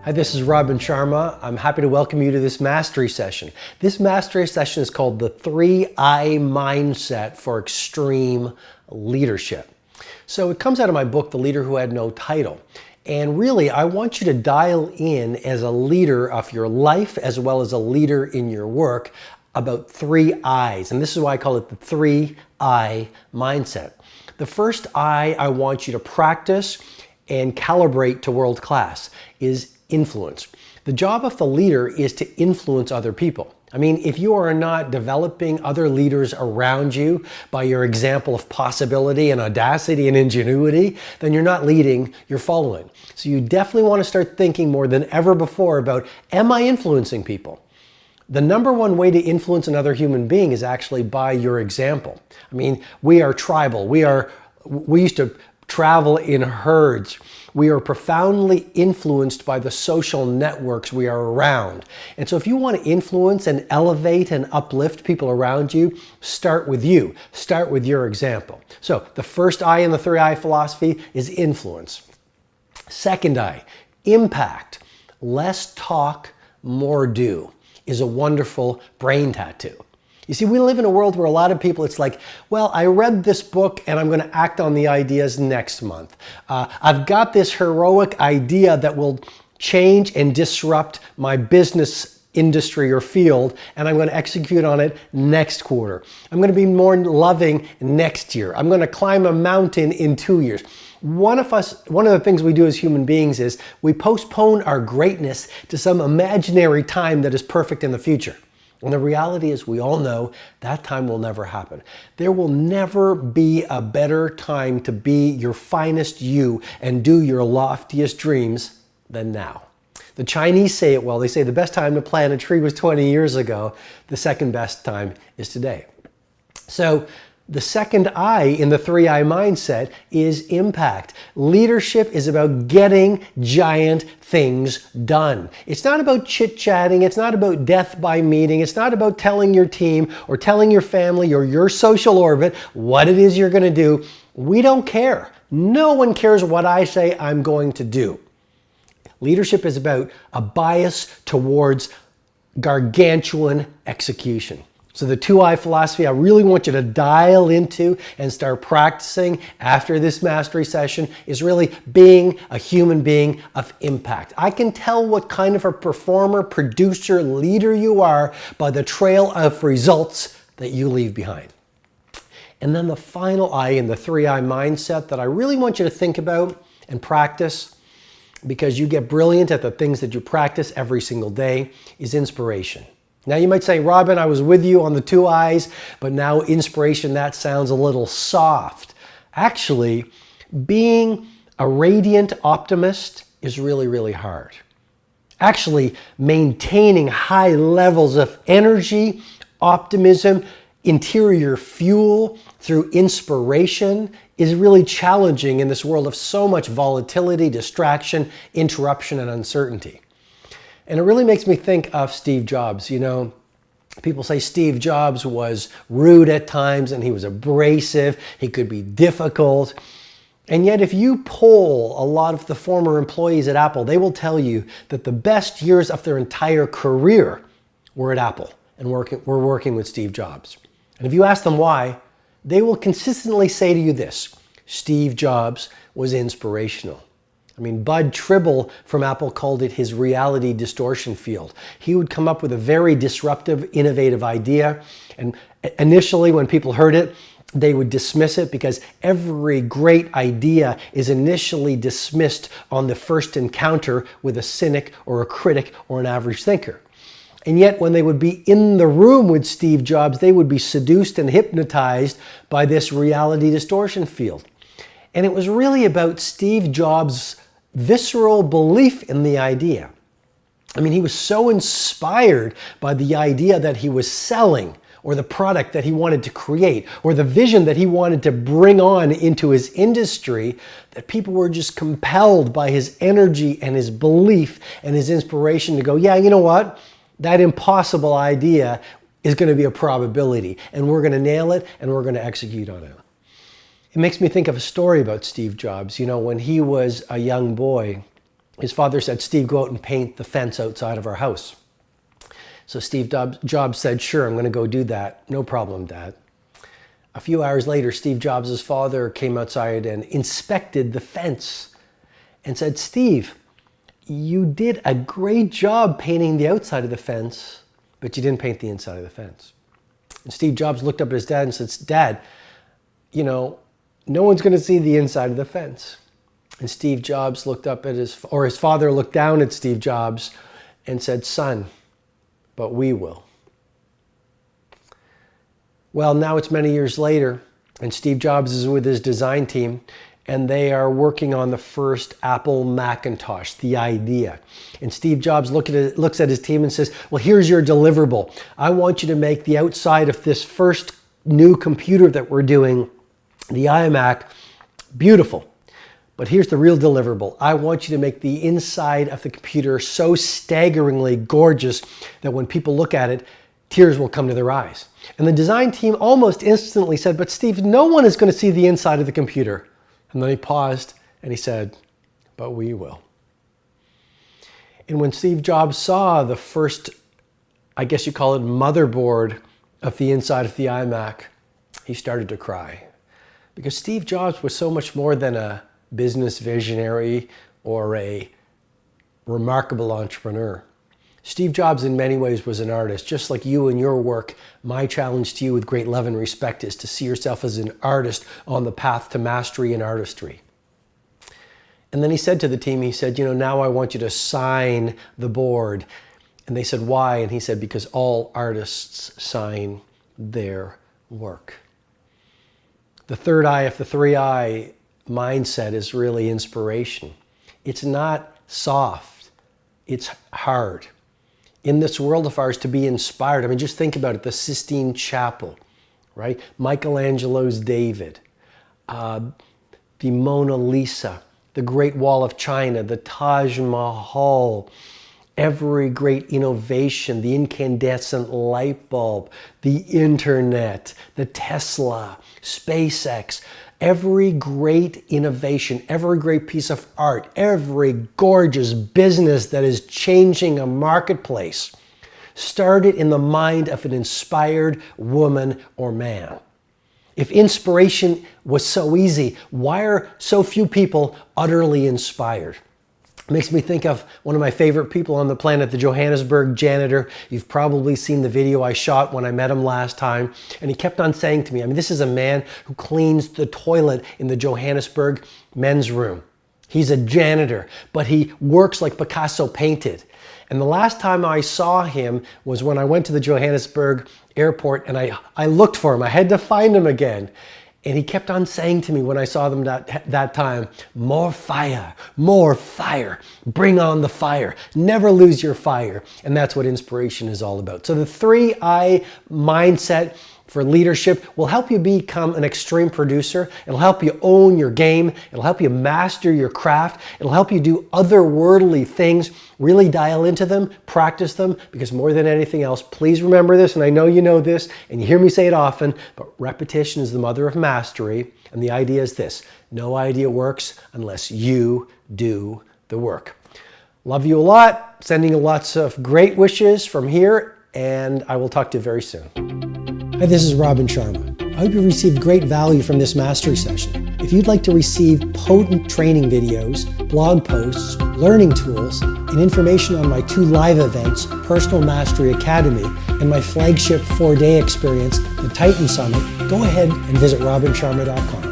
Hi, this is Robin Sharma. I'm happy to welcome you to this mastery session. This mastery session is called the 3I Mindset for Extreme Leadership. So it comes out of my book, The Leader Who Had No Title. And really, I want you to dial in as a leader of your life as well as a leader in your work about 3 I's. And this is why I call it the 3I Mindset. The first I want you to practice and calibrate to world class is influence. The job of the leader is to influence other people. I mean, if you are not developing other leaders around you by your example of possibility and audacity and ingenuity, then you're not leading, you're following. So you definitely want to start thinking more than ever before about, am I influencing people? The number one way to influence another human being is actually by your example. I mean, we are tribal. We used to travel in herds. We are profoundly influenced by the social networks we are around. And so if you want to influence and elevate and uplift people around you, start with you. Start with your example. So the first I in the 3I philosophy is influence. Second I, impact. Less talk, more do is a wonderful brain tattoo. You see, we live in a world where a lot of people, it's like, well, I read this book and I'm going to act on the ideas next month. I've got this heroic idea that will change and disrupt my business industry or field, and I'm going to execute on it next quarter. I'm going to be more loving next year. I'm going to climb a mountain in 2 years. One of the things we do as human beings is we postpone our greatness to some imaginary time that is perfect in the future. And the reality is, we all know that time will never happen. There will never be a better time to be your finest you and do your loftiest dreams than now. The Chinese say it well. They say the best time to plant a tree was 20 years ago. The second best time is today. So the second I in the 3I mindset is impact. Leadership is about getting giant things done. It's not about chit-chatting. It's not about death by meeting. It's not about telling your team or telling your family or your social orbit what it is you're going to do. We don't care. No one cares what I say I'm going to do. Leadership is about a bias towards gargantuan execution. So the 2I philosophy, I really want you to dial into and start practicing after this mastery session is really being a human being of impact. I can tell what kind of a performer, producer, leader you are by the trail of results that you leave behind. And then the final I in the 3I mindset that I really want you to think about and practice, because you get brilliant at the things that you practice every single day, is inspiration. Now you might say, Robin, I was with you on the 2 I's, but now inspiration, that sounds a little soft. Actually, being a radiant optimist is really, really hard. Actually, maintaining high levels of energy, optimism, interior fuel through inspiration is really challenging in this world of so much volatility, distraction, interruption, and uncertainty. And it really makes me think of Steve Jobs. You know, people say Steve Jobs was rude at times and he was abrasive. He could be difficult. And yet if you poll a lot of the former employees at Apple, they will tell you that the best years of their entire career were at Apple and were working with Steve Jobs. And if you ask them why, they will consistently say to you this: Steve Jobs was inspirational. I mean, Bud Tribble from Apple called it his reality distortion field. He would come up with a very disruptive, innovative idea. And initially, when people heard it, they would dismiss it, because every great idea is initially dismissed on the first encounter with a cynic or a critic or an average thinker. And yet, when they would be in the room with Steve Jobs, they would be seduced and hypnotized by this reality distortion field. And it was really about Steve Jobs' visceral belief in the idea. I mean, he was so inspired by the idea that he was selling, or the product that he wanted to create, or the vision that he wanted to bring on into his industry, that people were just compelled by his energy and his belief and his inspiration to go, yeah, you know what? That impossible idea is going to be a probability, and we're going to nail it, and we're going to execute on it. It makes me think of a story about Steve Jobs. You know, when he was a young boy, his father said, Steve, go out and paint the fence outside of our house. So Steve Jobs said, sure, I'm going to go do that. No problem, Dad. A few hours later, Steve Jobs' father came outside and inspected the fence and said, Steve, you did a great job painting the outside of the fence, but you didn't paint the inside of the fence. And Steve Jobs looked up at his dad and said, Dad, you know, no one's going to see the inside of the fence. And Steve Jobs looked up at his father looked down at Steve Jobs and said, son, but we will. Well, now it's many years later, and Steve Jobs is with his design team, and they are working on the first Apple Macintosh, the idea. And Steve Jobs looks at his team and says, well, here's your deliverable. I want you to make the outside of this first new computer that we're doing, the iMac, beautiful. But here's the real deliverable. I want you to make the inside of the computer so staggeringly gorgeous that when people look at it, tears will come to their eyes. And the design team almost instantly said, but Steve, no one is going to see the inside of the computer. And then he paused and he said, but we will. And when Steve Jobs saw the first, I guess you call it, motherboard of the inside of the iMac, he started to cry. Because Steve Jobs was so much more than a business visionary or a remarkable entrepreneur. Steve Jobs in many ways was an artist, just like you and your work. My challenge to you with great love and respect is to see yourself as an artist on the path to mastery and artistry. And then he said to the team, he said, you know, now I want you to sign the board. And they said, why? And he said, because all artists sign their work. The third eye of the 3I mindset is really inspiration. It's not soft, it's hard. In this world of ours, to be inspired, I mean, just think about it, the Sistine Chapel, right? Michelangelo's David, the Mona Lisa, the Great Wall of China, the Taj Mahal, every great innovation, the incandescent light bulb, the internet, the Tesla, SpaceX, every great innovation, every great piece of art, every gorgeous business that is changing a marketplace started in the mind of an inspired woman or man. If inspiration was so easy, why are so few people utterly inspired? It makes me think of one of my favorite people on the planet, the Johannesburg janitor. You've probably seen the video I shot when I met him last time. And he kept on saying to me, I mean, this is a man who cleans the toilet in the Johannesburg men's room. He's a janitor, but he works like Picasso painted. And the last time I saw him was when I went to the Johannesburg airport and I looked for him. I had to find him again. And he kept on saying to me when I saw them that time, more fire, bring on the fire, never lose your fire. And that's what inspiration is all about. So the 3I mindset for leadership will help you become an extreme producer. It'll help you own your game. It'll help you master your craft. It'll help you do otherworldly things. Really dial into them, practice them, because more than anything else, please remember this, and I know you know this, and you hear me say it often, but repetition is the mother of mastery. And the idea is this: no idea works unless you do the work. Love you a lot. Sending you lots of great wishes from here, and I will talk to you very soon. Hi, this is Robin Sharma. I hope you received great value from this mastery session. If you'd like to receive potent training videos, blog posts, learning tools, and information on my 2 live events, Personal Mastery Academy and my flagship 4-day experience, the Titan Summit, go ahead and visit robinsharma.com.